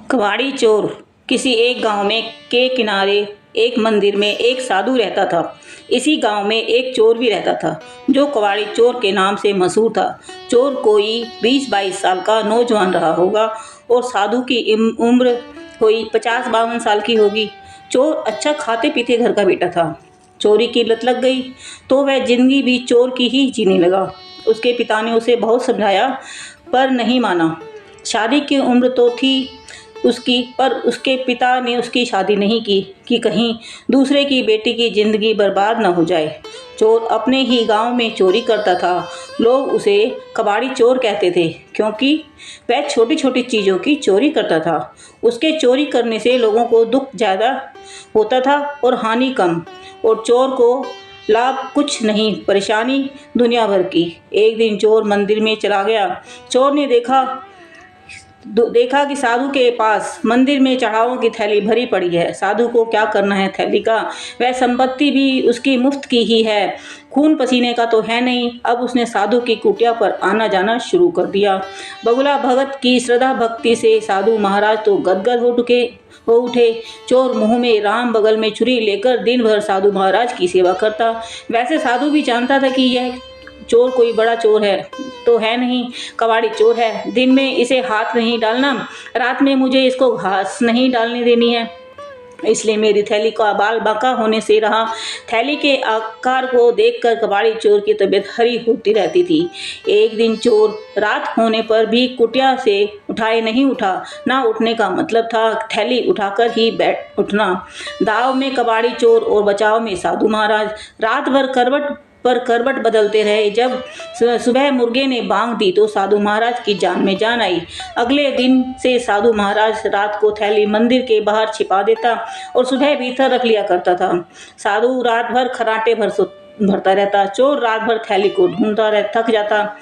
कबाड़ी चोर। किसी एक गांव में के किनारे एक मंदिर में एक साधु रहता था। इसी गांव में एक चोर भी रहता था जो कबाड़ी चोर के नाम से मशहूर था। चोर कोई 20-22 साल का नौजवान रहा होगा और साधु की उम्र कोई 50-52 साल की होगी। चोर अच्छा खाते पीते घर का बेटा था। चोरी की लत लग गई तो वह जिंदगी भी चोर की ही जीने लगा। उसके पिता ने उसे बहुत समझाया पर नहीं माना। शादी की उम्र तो थी उसकी, पर उसके पिता ने उसकी शादी नहीं की कि कहीं दूसरे की बेटी की जिंदगी बर्बाद न हो जाए। चोर अपने ही गांव में चोरी करता था। लोग उसे कबाड़ी चोर कहते थे क्योंकि वह छोटी छोटी चीज़ों की चोरी करता था। उसके चोरी करने से लोगों को दुख ज़्यादा होता था और हानि कम, और चोर को लाभ कुछ नहीं, परेशानी दुनिया भर की। एक दिन चोर मंदिर में चला गया। चोर ने देखा कि साधु के पास मंदिर में चढ़ावों की थैली भरी पड़ी है। साधु को क्या करना है थैली का, वह संपत्ति भी उसकी मुफ्त की ही है, खून पसीने का तो है नहीं। अब उसने साधु की कुटिया पर आना जाना शुरू कर दिया। बगुला भगत की श्रद्धा भक्ति से साधु महाराज तो गदगद हो उठे। चोर मुंह में राम बगल में छुरी लेकर दिन भर साधु महाराज की सेवा करता। वैसे साधु भी जानता था कि यह चोर कोई बड़ा चोर है तो है नहीं, कबाड़ी चोर है। दिन में इसे हाथ नहीं डालना, रात में मुझे इसको घास नहीं डालने देनी है, इसलिए मेरी थैली का बाल बांका होने से रहा। थैली के आकार को देखकर कबाड़ी चोर की तबीयत हरी होती रहती थी। एक दिन चोर रात होने पर भी कुटिया से उठाए नहीं उठा। ना उठने का मतलब था थैली उठाकर ही बैठ उठना। दाव में कबाड़ी चोर और बचाव में साधु महाराज। रात भर करवट बदलते रहे। जब सुबह मुर्गे ने बांग दी तो साधु महाराज की जान में जान आई। अगले दिन से साधु महाराज रात को थैली मंदिर के बाहर छिपा देता और सुबह भीतर रख लिया करता था। साधु रात भर खराटे भरता रहता। चोर रात भर थैली को ढूंढता थक जाता।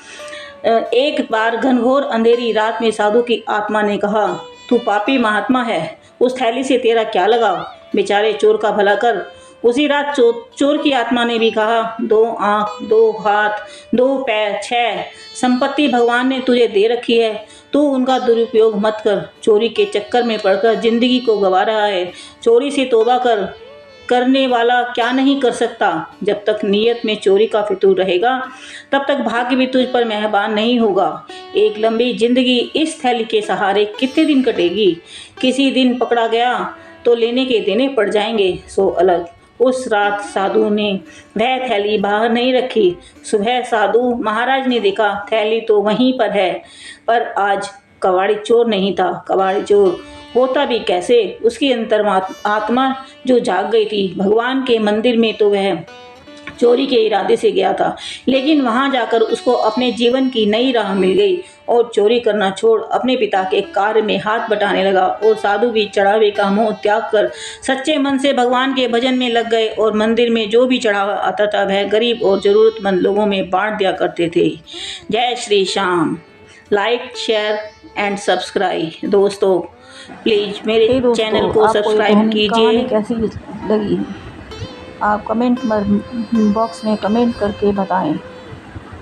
एक बार घनघोर अंधेरी रात में साधु की आत्मा ने कहा, तू पापी महात्मा है, उस थैली से तेरा क्या लगाव, बेचारे चोर का भला कर। उसी रात चोर की आत्मा ने भी कहा, 2 आंख, 2 हाथ, 2 पैर, 6 संपत्ति भगवान ने तुझे दे रखी है, तू उनका दुरुपयोग मत कर। चोरी के चक्कर में पड़कर जिंदगी को गंवा रहा है। चोरी से तौबा करने वाला क्या नहीं कर सकता। जब तक नीयत में चोरी का फितूर रहेगा तब तक भाग्य भी तुझ पर मेहरबान नहीं होगा। एक लंबी जिंदगी इस थैली के सहारे कितने दिन कटेगी। किसी दिन पकड़ा गया तो लेने के देने पड़ जाएंगे, सो अलग। उस रात साधु ने वह थैली बाहर नहीं रखी। सुबह साधु महाराज ने देखा थैली तो वहीं पर है, पर आज कबाड़ी चोर नहीं था। कबाड़ी चोर होता भी कैसे? उसकी आत्मा जो जाग गई थी। भगवान के मंदिर में तो वह चोरी के इरादे से गया था, लेकिन वहां जाकर उसको अपने जीवन की नई राह मिल गई और चोरी करना छोड़ अपने पिता के कार्य में हाथ बटाने लगा। और साधु भी चढ़ावे का मोह त्याग कर सच्चे मन से भगवान के भजन में लग गए और मंदिर में जो भी चढ़ावा आता था वह गरीब और जरूरतमंद लोगों में बांट दिया करते थे। जय Shri Shyam. Like, share and subscribe. दोस्तों प्लीज मेरे चैनल को सब्सक्राइब कीजिए। कैसी लगी आप कमेंट बॉक्स में कमेंट करके बताएं।